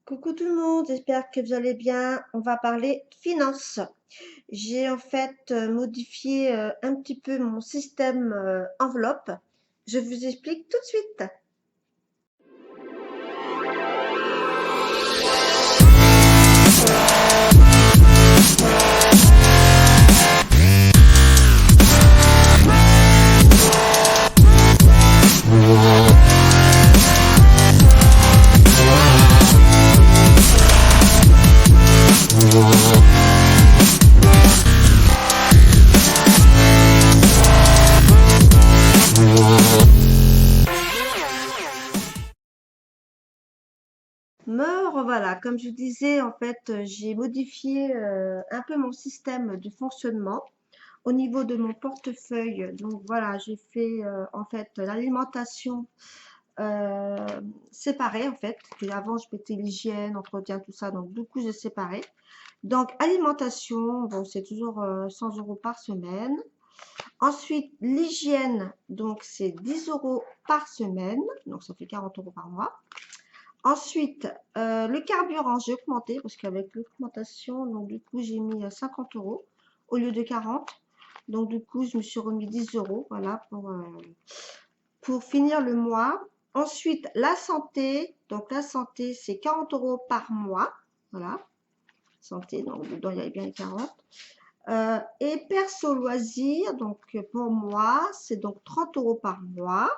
Coucou tout le monde, j'espère que vous allez bien. On va parler finances. J'ai en fait modifié un petit peu mon système enveloppe. Je vous explique tout de suite. Me revoilà. Comme je vous disais, en fait, j'ai modifié un peu mon système de fonctionnement au niveau de mon portefeuille. Donc voilà, j'ai fait en fait l'alimentation euh, séparée en fait. Puis avant, je mettais l'hygiène, entretien, tout ça. Donc du coup, j'ai séparé. Donc, alimentation, bon, c'est toujours 100 euros par semaine. Ensuite, l'hygiène, donc c'est 10 euros par semaine, donc ça fait 40 euros par mois. Ensuite, le carburant, j'ai augmenté parce qu'avec l'augmentation, donc du coup, j'ai mis 50 euros au lieu de 40. Donc du coup, je me suis remis 10 euros, voilà, pour finir le mois. Ensuite, la santé, donc la santé, c'est 40 euros par mois, voilà, santé, donc dedans, il y avait bien les 40. Et perso loisirs, donc pour moi, c'est donc 30 euros par mois.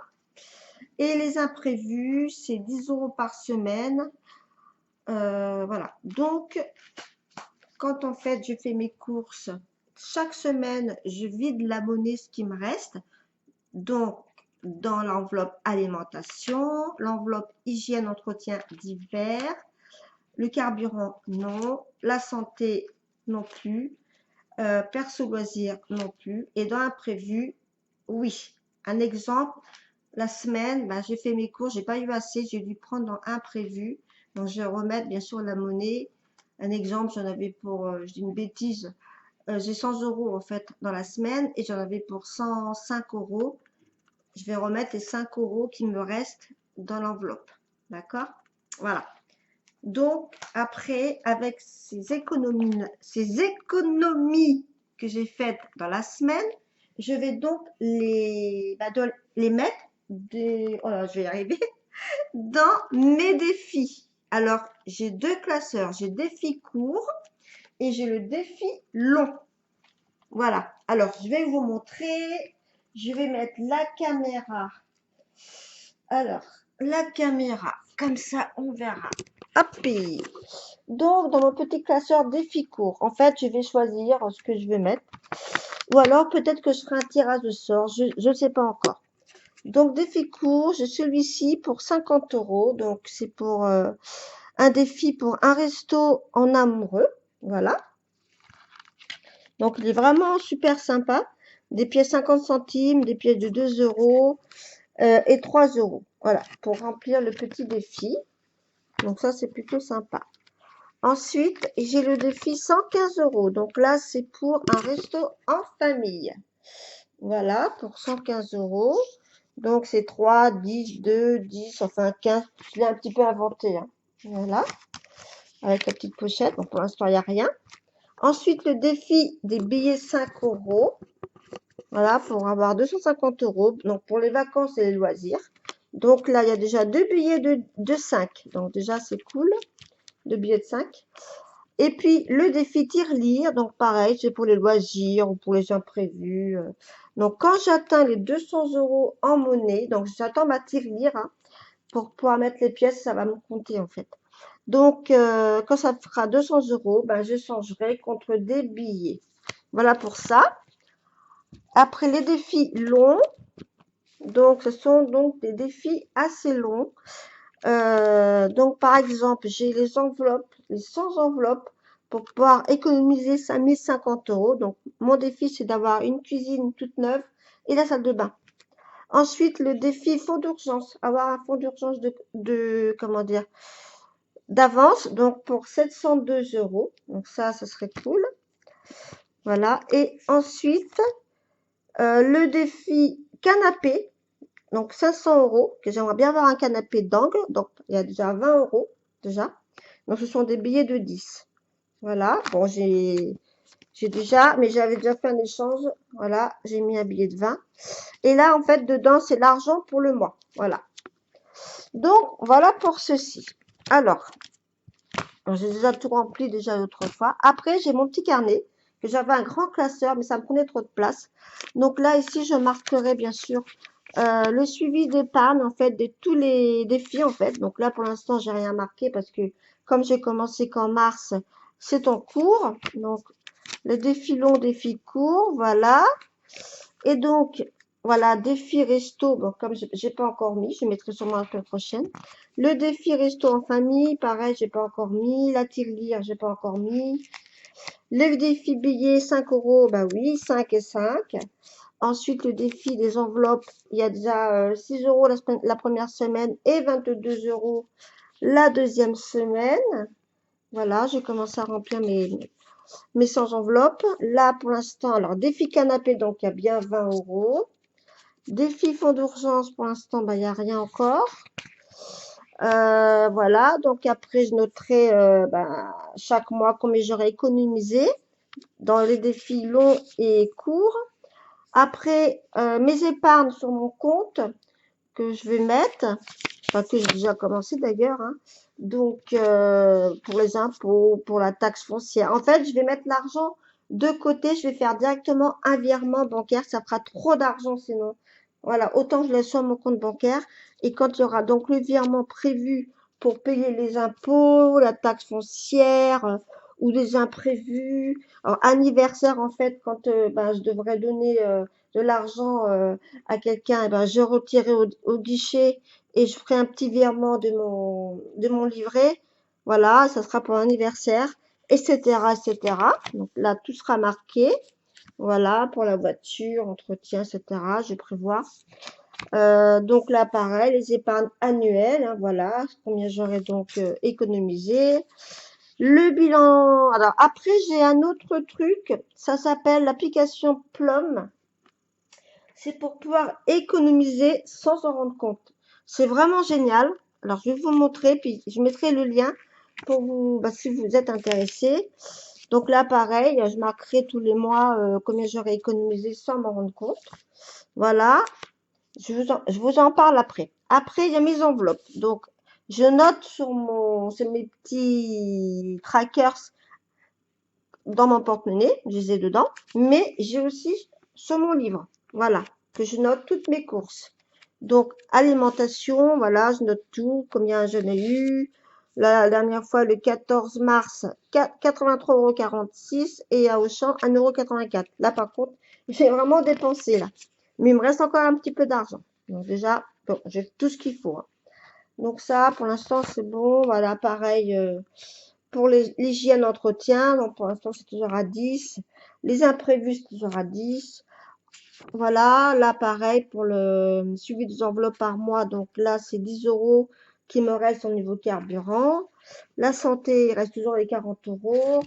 Et les imprévus, c'est 10 euros par semaine. Voilà. Donc, quand en fait je fais mes courses, chaque semaine, je vide la monnaie, ce qui me reste. Donc, dans l'enveloppe alimentation, l'enveloppe hygiène, entretien divers, le carburant, non, la santé, non plus. Perso loisirs non plus. Et dans imprévu, oui. Un exemple, la semaine, bah, j'ai fait mes cours, j'ai pas eu assez, j'ai dû prendre dans imprévu. Donc je vais remettre bien sûr la monnaie. Un exemple, j'en avais pour, je dis une bêtise, j'ai 100 euros en fait dans la semaine et j'en avais pour 105 euros. Je vais remettre les 5 euros qui me restent dans l'enveloppe. D'accord? Voilà. Donc, après, avec ces économies que j'ai faites dans la semaine, je vais donc les mettre oh là, je vais y arriver, dans mes défis. Alors, j'ai deux classeurs. J'ai défi court et j'ai le défi long. Voilà. Alors, je vais vous montrer. Je vais mettre la caméra. Alors, la caméra. Comme ça, on verra. Hop! Donc, dans mon petit classeur défi court, en fait, je vais choisir ce que je veux mettre. Ou alors, peut-être que je ferai un tirage de sort. Je ne sais pas encore. Donc, défi court, j'ai celui-ci pour 50 euros. Donc, c'est pour un défi pour un resto en amoureux. Voilà. Donc, il est vraiment super sympa. Des pièces 50 centimes, des pièces de 2 euros et 3 euros. Voilà, pour remplir le petit défi. Donc, ça, c'est plutôt sympa. Ensuite, j'ai le défi 115 euros. Donc là, c'est pour un resto en famille. Voilà, pour 115 euros. Donc, c'est 3, 10, 2, 10, enfin 15. Je l'ai un petit peu inventé. Hein. Voilà, avec la petite pochette. Donc, pour l'instant, il n'y a rien. Ensuite, le défi des billets 5 euros. Voilà, pour avoir 250 euros. Donc, pour les vacances et les loisirs. Donc, là, il y a déjà deux billets de 5. Donc, déjà, c'est cool. Deux billets de 5. Et puis, le défi tir-lire, donc pareil, c'est pour les loisirs ou pour les imprévus. Donc, quand j'atteins les 200 euros en monnaie, donc j'attends ma tir-lire hein, pour pouvoir mettre les pièces, ça va me compter en fait. Donc, quand ça fera 200 euros, ben, je changerai contre des billets. Voilà pour ça. Après, les défis longs, donc ce sont donc des défis assez longs. Donc, par exemple, j'ai les enveloppes, les 100 enveloppes pour pouvoir économiser 5050 euros. Donc, mon défi, c'est d'avoir une cuisine toute neuve et la salle de bain. Ensuite, le défi fonds d'urgence, avoir un fonds d'urgence comment dire, d'avance, donc pour 702 euros. Donc, ça serait cool. Voilà. Et ensuite, le défi canapé, donc 500 euros, que j'aimerais bien avoir un canapé d'angle. Donc, il y a déjà 20 euros, déjà. Donc, ce sont des billets de 10. Voilà. Bon, j'ai déjà, mais j'avais déjà fait un échange. Voilà, j'ai mis un billet de 20. Et là, en fait, dedans, c'est l'argent pour le mois. Voilà. Donc, voilà pour ceci. Alors, j'ai déjà tout rempli déjà l'autre fois. Après, j'ai mon petit carnet, que j'avais un grand classeur, mais ça me prenait trop de place. Donc là, ici, je marquerai bien sûr le suivi d'épargne, en fait, de tous les défis, en fait. Donc là, pour l'instant, j'ai rien marqué parce que comme j'ai commencé qu'en mars, c'est en cours. Donc, le défi long, défi court, voilà. Et donc, voilà, défi resto, bon, comme j'ai pas encore mis, je mettrai sûrement la semaine prochaine. Le défi resto en famille, pareil, j'ai pas encore mis. La tirelire, j'ai pas encore mis. Le défi billet, 5 euros, bah oui, 5 et 5. Ensuite, le défi des enveloppes, il y a déjà 6 euros la première semaine et 22 euros la deuxième semaine. Voilà, j'ai commencé à remplir mes 100 enveloppes. Là, pour l'instant, alors, défi canapé, donc il y a bien 20 euros. Défi fonds d'urgence, pour l'instant, bah, il n'y a rien encore. Voilà, donc après, je noterai chaque mois combien j'aurai économisé dans les défis longs et courts. Après, mes épargnes sur mon compte que je vais mettre, enfin que j'ai déjà commencé d'ailleurs, hein. Donc, pour les impôts, pour la taxe foncière. En fait, je vais mettre l'argent de côté, je vais faire directement un virement bancaire, ça fera trop d'argent sinon. Voilà, autant je laisse sur mon compte bancaire et quand il y aura donc le virement prévu pour payer les impôts, la taxe foncière ou des imprévus, alors, anniversaire en fait, quand je devrais donner de l'argent à quelqu'un, et ben, je retirerai au guichet et je ferai un petit virement de mon livret. Voilà, ça sera pour l'anniversaire, etc., etc. Donc là, tout sera marqué. Voilà, pour la voiture, entretien, etc. Je vais prévoir. Donc là, pareil, les épargnes annuelles, hein, voilà, combien j'aurais donc économisé. Le bilan. Alors après, j'ai un autre truc, ça s'appelle l'application Plum. C'est pour pouvoir économiser sans s'en rendre compte. C'est vraiment génial. Alors, je vais vous montrer, puis je mettrai le lien pour vous, si vous êtes intéressé. Donc là, pareil, je marquerai tous les mois combien j'aurais économisé sans m'en rendre compte. Voilà, je vous en parle après. Après, il y a mes enveloppes. Donc, je note c'est mes petits trackers dans mon porte-monnaie, je les ai dedans, mais j'ai aussi sur mon livre, voilà, que je note toutes mes courses. Donc, alimentation, voilà, je note tout, combien j'en ai eu. La dernière fois, le 14 mars, 83,46 € et à Auchan, 1,84 €. Là, par contre, j'ai vraiment dépensé, là. Mais il me reste encore un petit peu d'argent. Donc, déjà, bon, j'ai tout ce qu'il faut, hein. Donc, ça, pour l'instant, c'est bon. Voilà, pareil, pour l'hygiène entretien, donc pour l'instant, c'est toujours à 10. Les imprévus, c'est toujours à 10. Voilà, là, pareil, pour le suivi des enveloppes par mois, donc là, c'est 10 € qui me reste au niveau carburant. La santé, il reste toujours les 40 €.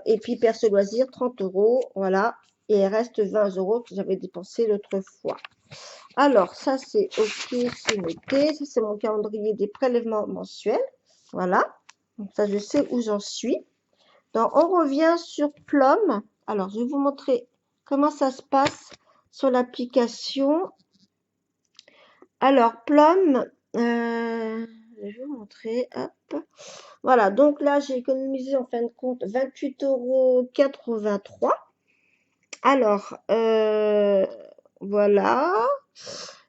Et puis, perso loisirs, 30 €. Voilà. Et il reste 20 € que j'avais dépensé l'autre fois. Alors, ça, c'est OK, c'est noté. Ça, c'est mon calendrier des prélèvements mensuels. Voilà. Donc, ça, je sais où j'en suis. Donc, on revient sur Plum. Alors, je vais vous montrer comment ça se passe sur l'application. Alors, Plum, je vais vous montrer. Hop. Voilà, donc là, j'ai économisé en fin de compte 28,83 €. Alors, voilà.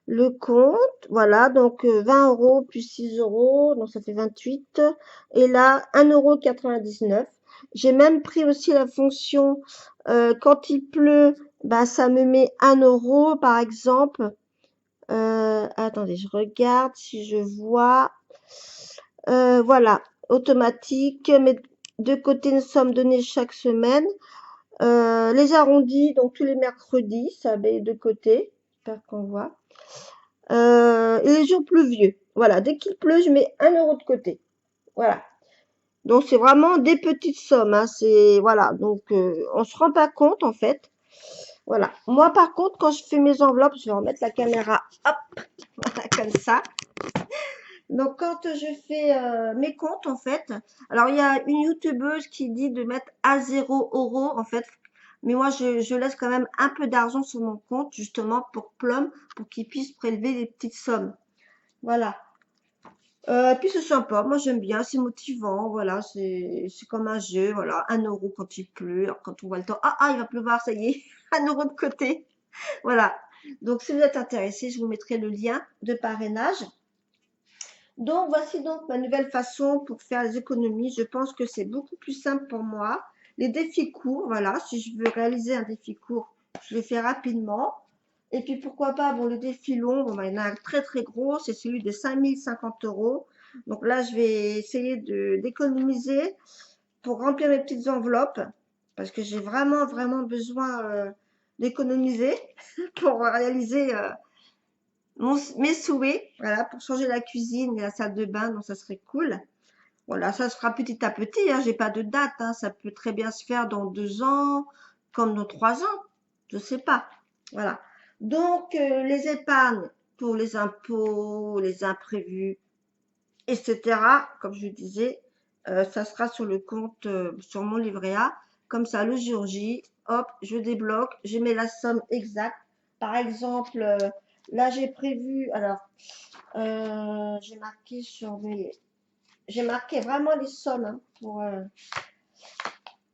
Le compte, voilà, donc 20 € plus 6 €, donc ça fait 28. Et là, 1,99 €. J'ai même pris aussi la fonction, quand il pleut, ça me met 1 € par exemple. Attendez, je regarde si je vois. Voilà, automatique, mais de côté une somme donnée chaque semaine. Les arrondis, donc tous les mercredis, ça met de côté. J'espère qu'on voit. Et les jours pluvieux. Voilà, dès qu'il pleut, je mets 1 € de côté. Voilà. Donc c'est vraiment des petites sommes, hein. C'est voilà, donc on se rend pas compte en fait. Voilà. Moi par contre, quand je fais mes enveloppes, je vais remettre la caméra, hop, voilà, comme ça. Donc, quand je fais mes comptes, en fait, alors il y a une youtubeuse qui dit de mettre à 0 € en fait, mais moi je laisse quand même un peu d'argent sur mon compte, justement pour Plum, pour qu'il puisse prélever des petites sommes. Voilà. Puis c'est sympa, moi j'aime bien, c'est motivant, voilà, c'est comme un jeu, voilà, 1 € quand il pleut, alors quand on voit le temps, il va pleuvoir, ça y est, 1 € de côté, voilà. Donc si vous êtes intéressé, je vous mettrai le lien de parrainage. Donc, voici donc ma nouvelle façon pour faire les économies. Je pense que c'est beaucoup plus simple pour moi. Les défis courts, voilà, si je veux réaliser un défi court, je le fais rapidement. Et puis, pourquoi pas, bon, le défi long, bon, ben, il y en a un très très gros, c'est celui de 5 050 €. Donc là, je vais essayer d'économiser pour remplir mes petites enveloppes, parce que j'ai vraiment, vraiment besoin d'économiser pour réaliser mes souhaits, voilà, pour changer la cuisine et la salle de bain, donc ça serait cool. Voilà, ça se fera petit à petit, hein, j'ai pas de date, hein, ça peut très bien se faire dans 2 ans, comme dans 3 ans, je sais pas. Voilà. Donc, les épargnes pour les impôts, les imprévus, etc., comme je disais, ça sera sur le compte, sur mon livret A. Comme ça, le jour J, hop, je débloque, je mets la somme exacte. Par exemple, là, j'ai prévu, alors, j'ai marqué sur mes, j'ai marqué vraiment les sommes hein, pour,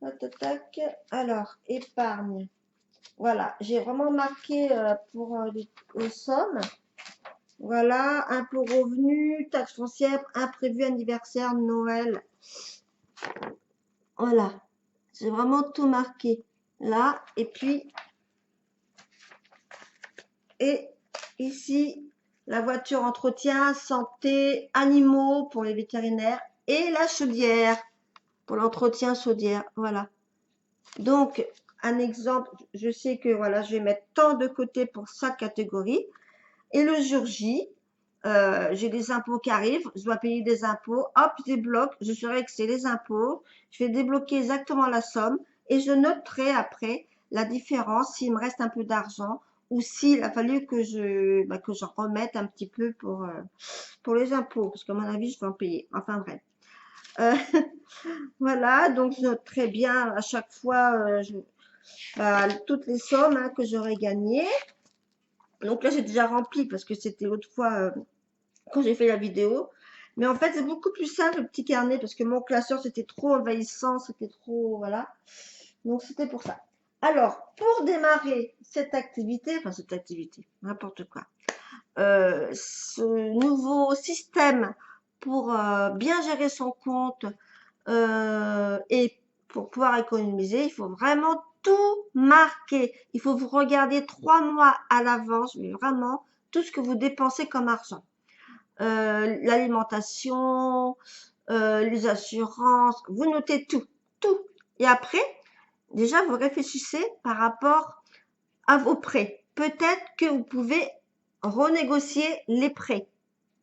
tac, tac, tac. Alors, épargne. Voilà, j'ai vraiment marqué pour les sommes. Voilà, impôt revenu, taxe foncière, imprévu anniversaire, Noël. Voilà, j'ai vraiment tout marqué là. Et ici, la voiture entretien, santé, animaux pour les vétérinaires et la chaudière pour l'entretien chaudière. Voilà. Donc, un exemple, je sais que voilà, je vais mettre tant de côté pour chaque catégorie. Et le jour J, j'ai des impôts qui arrivent, je dois payer des impôts, hop, je débloque, je saurai que c'est les impôts, je vais débloquer exactement la somme et je noterai après la différence s'il me reste un peu d'argent ou s'il a fallu que j'en remette un petit peu pour les impôts, parce qu'à mon avis, je vais en payer. Enfin bref. Euh, voilà, donc je note très bien à chaque fois toutes les sommes hein, que j'aurais gagnées. Donc là, j'ai déjà rempli parce que c'était l'autre fois quand j'ai fait la vidéo. Mais en fait, c'est beaucoup plus simple le petit carnet parce que mon classeur, c'était trop envahissant, c'était trop, voilà. Donc, c'était pour ça. Alors, pour démarrer cette activité, n'importe quoi, ce nouveau système pour bien gérer son compte et pour pouvoir économiser, il faut vraiment tout marquer. Il faut vous regarder 3 mois à l'avance, mais vraiment tout ce que vous dépensez comme argent. L'alimentation, les assurances, vous notez tout, tout. Et après, déjà, vous réfléchissez par rapport à vos prêts. Peut-être que vous pouvez renégocier les prêts.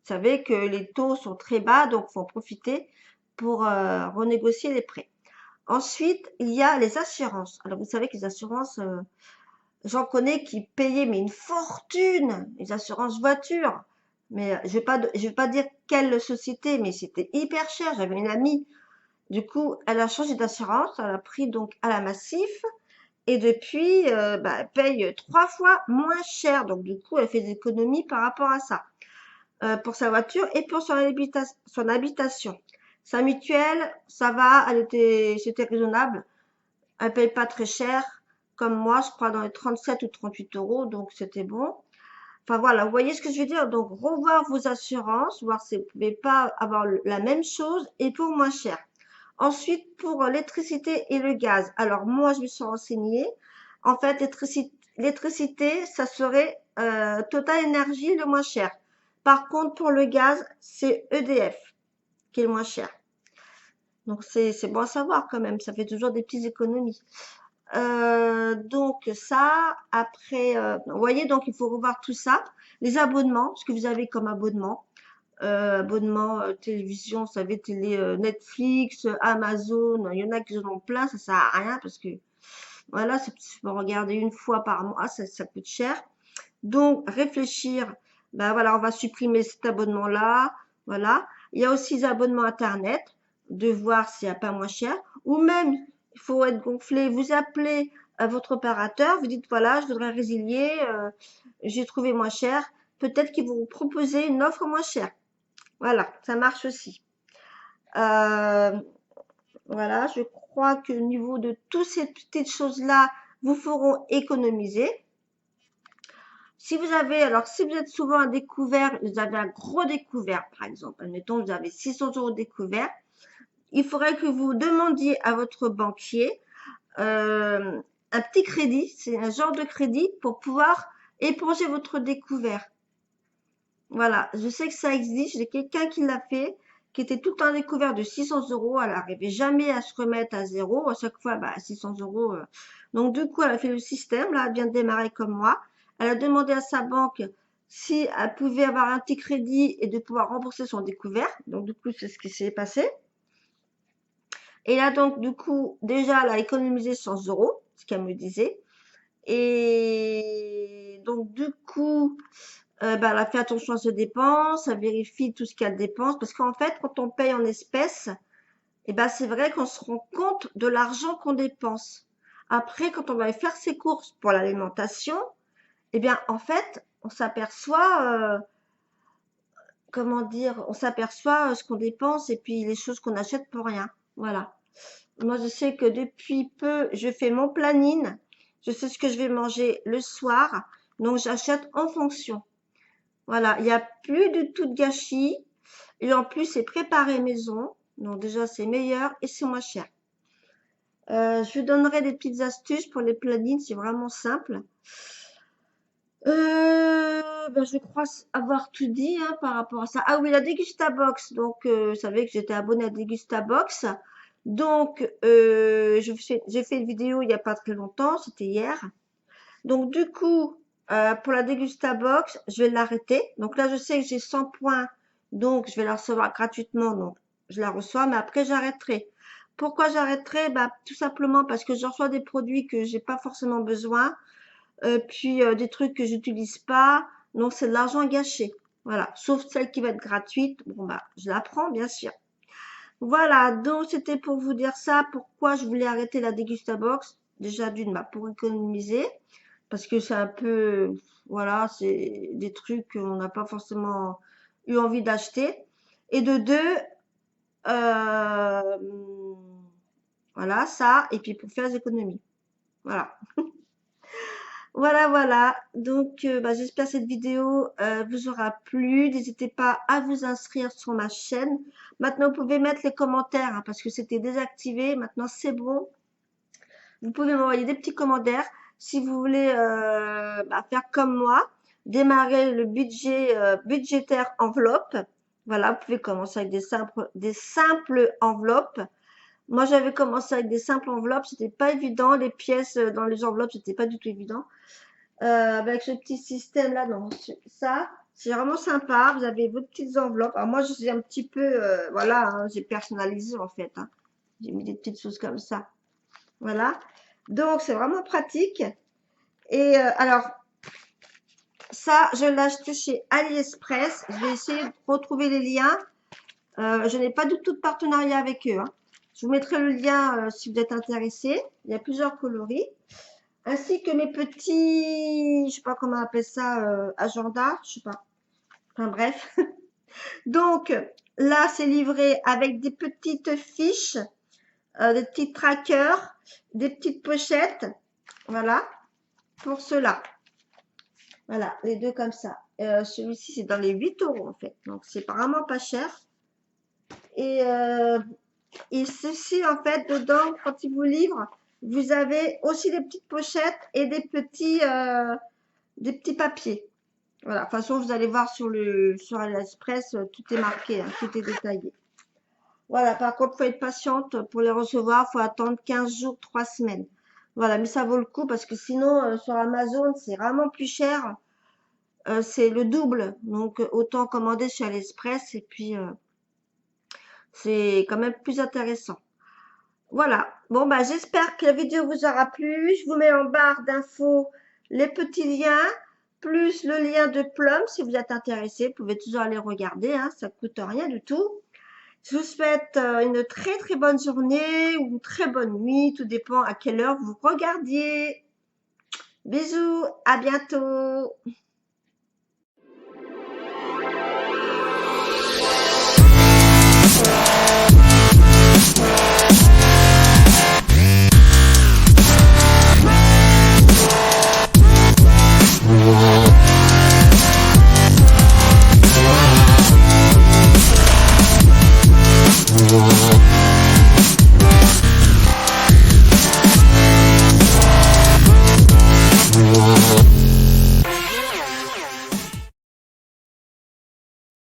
Vous savez que les taux sont très bas, donc il faut en profiter pour renégocier les prêts. Ensuite, il y a les assurances. Alors, vous savez que les assurances, j'en connais qui payaient mais une fortune, les assurances voitures. Mais je vais pas dire quelle société, mais c'était hyper cher. J'avais une amie, du coup, elle a changé d'assurance, elle a pris donc à la Massif, et depuis, elle paye 3 fois moins cher. Donc, du coup, elle fait des économies par rapport à ça, pour sa voiture et pour son habitation. Sa mutuelle, ça va, c'était raisonnable. Elle paye pas très cher, comme moi, je crois dans les 37 ou 38 €, donc c'était bon. Enfin voilà, vous voyez ce que je veux dire? Donc revoir vos assurances, voir si vous pouvez pas avoir la même chose et pour moins cher. Ensuite, pour l'électricité et le gaz. Alors moi, je me suis renseignée. En fait, l'électricité, ça serait Total Énergie le moins cher. Par contre, pour le gaz, c'est EDF qui est le moins cher. Donc c'est bon à savoir quand même, ça fait toujours des petites économies. Donc ça, après, vous voyez, donc il faut revoir tout ça. Les abonnements, ce que vous avez comme abonnement. Abonnement télévision, vous savez, télé, Netflix, Amazon, il y en a qui en ont plein, ça sert à rien parce que voilà, c'est pour regarder une fois par mois, ça coûte cher. Donc réfléchir, ben voilà, on va supprimer cet abonnement-là, Voilà. Il y a aussi les abonnements Internet, de voir s'il n'y a pas moins cher. Ou même, il faut être gonflé, vous appelez à votre opérateur, vous dites, voilà, je voudrais résilier, j'ai trouvé moins cher. Peut-être qu'ils vont vous proposer une offre moins chère. Voilà, ça marche aussi. Euh, voilà, je crois que au niveau de toutes ces petites choses-là, vous feront économiser. Si vous avez, alors si vous êtes souvent à découvert, vous avez un gros découvert, par exemple, admettons, vous avez 600 € découvert, il faudrait que vous demandiez à votre banquier un petit crédit, c'est un genre de crédit pour pouvoir éponger votre découvert. Voilà, je sais que ça existe, j'ai quelqu'un qui l'a fait, qui était tout le temps découvert de 600 €, elle n'arrivait jamais à se remettre à zéro, à chaque fois, bah, 600 €. Donc du coup, elle a fait le système, là, elle vient de démarrer comme moi. Elle a demandé à sa banque si elle pouvait avoir un petit crédit et de pouvoir rembourser son découvert. Donc du coup, c'est ce qui s'est passé. Et là, donc, du coup, déjà, elle a économisé 100 €, ce qu'elle me disait. Et donc, du coup, bah, elle a fait attention à ses dépenses, elle vérifie tout ce qu'elle dépense. Parce qu'en fait, quand on paye en espèces, et ben, c'est vrai qu'on se rend compte de l'argent qu'on dépense. Après, quand on va faire ses courses pour l'alimentation, eh bien, en fait, on s'aperçoit, comment dire, on s'aperçoit ce qu'on dépense et puis les choses qu'on achète pour rien. Voilà. Moi, je sais que depuis peu, je fais mon planning. Je sais ce que je vais manger le soir. Donc, j'achète en fonction. Voilà. Il n'y a plus du tout de gâchis. Et en plus, c'est préparé maison. Donc, déjà, c'est meilleur et c'est moins cher. Je vous donnerai des petites astuces pour les plannings. C'est vraiment simple. Ben, je crois avoir tout dit hein, par rapport à ça. Ah oui, la Degustabox. Donc, vous savez que j'étais abonnée à Degustabox. Donc, j'ai fait une vidéo il n'y a pas très longtemps, c'était hier. Donc, du coup, pour la Degustabox, je vais l'arrêter. Donc là, je sais que j'ai 100 points, donc je vais la recevoir gratuitement. Donc, je la reçois, mais après, j'arrêterai. Pourquoi j'arrêterai? Bah, tout simplement parce que je reçois des produits que j'ai pas forcément besoin, puis des trucs que j'utilise pas. Donc, c'est de l'argent gâché. Voilà. Sauf celle qui va être gratuite. Bon, bah, je la prends, bien sûr. Voilà, donc c'était pour vous dire ça, pourquoi je voulais arrêter la Degustabox. Déjà d'une, bah, pour économiser, parce que c'est un peu, voilà, c'est des trucs qu'on n'a pas forcément eu envie d'acheter. Et de deux, euh, voilà, ça, et puis pour faire des économies. Voilà. Voilà, voilà. Donc, bah, j'espère que cette vidéo vous aura plu. N'hésitez pas à vous inscrire sur ma chaîne. Maintenant, vous pouvez mettre les commentaires hein, parce que c'était désactivé. Maintenant, c'est bon. Vous pouvez m'envoyer des petits commentaires si vous voulez bah, faire comme moi, démarrer le budget budgétaire enveloppe. Voilà, vous pouvez commencer avec des simples enveloppes. Moi, j'avais commencé avec des simples enveloppes. C'était pas évident. Les pièces dans les enveloppes, c'était pas du tout évident. Avec ce petit système là, donc ça, c'est vraiment sympa. Vous avez vos petites enveloppes. Alors moi, je suis un petit peu, voilà, hein, j'ai personnalisé en fait. Hein. J'ai mis des petites choses comme ça. Voilà. Donc, c'est vraiment pratique. Et alors, ça, je l'achète chez AliExpress. Je vais essayer de retrouver les liens. Je n'ai pas du tout de partenariat avec eux. Hein. Je vous mettrai le lien si vous êtes intéressé. Il y a plusieurs coloris. Ainsi que mes petits, je sais pas comment on appelle ça, agenda, je sais pas. Enfin bref. Donc là, c'est livré avec des petites fiches, des petits trackers, des petites pochettes. Voilà, pour cela. Voilà, les deux comme ça. Celui-ci, c'est dans les 8 € en fait. Donc, c'est vraiment pas cher. Et, ceci, en fait, dedans, quand ils vous livrent, vous avez aussi des petites pochettes et des petits papiers. Voilà, de toute façon, vous allez voir sur AliExpress, tout est marqué, hein, tout est détaillé. Voilà, par contre, il faut être patiente pour les recevoir, il faut attendre 15 jours, 3 semaines. Voilà, mais ça vaut le coup parce que sinon, sur Amazon, c'est vraiment plus cher. C'est le double. Donc, autant commander chez AliExpress et puis c'est quand même plus intéressant. Voilà. Bon, bah, j'espère que la vidéo vous aura plu. Je vous mets en barre d'infos les petits liens. plus le lien de Plum, si vous êtes intéressé, vous pouvez toujours aller regarder, hein, ça coûte rien du tout. Je vous souhaite une très très bonne journée ou une très bonne nuit, tout dépend à quelle heure vous regardiez. Bisous, à bientôt.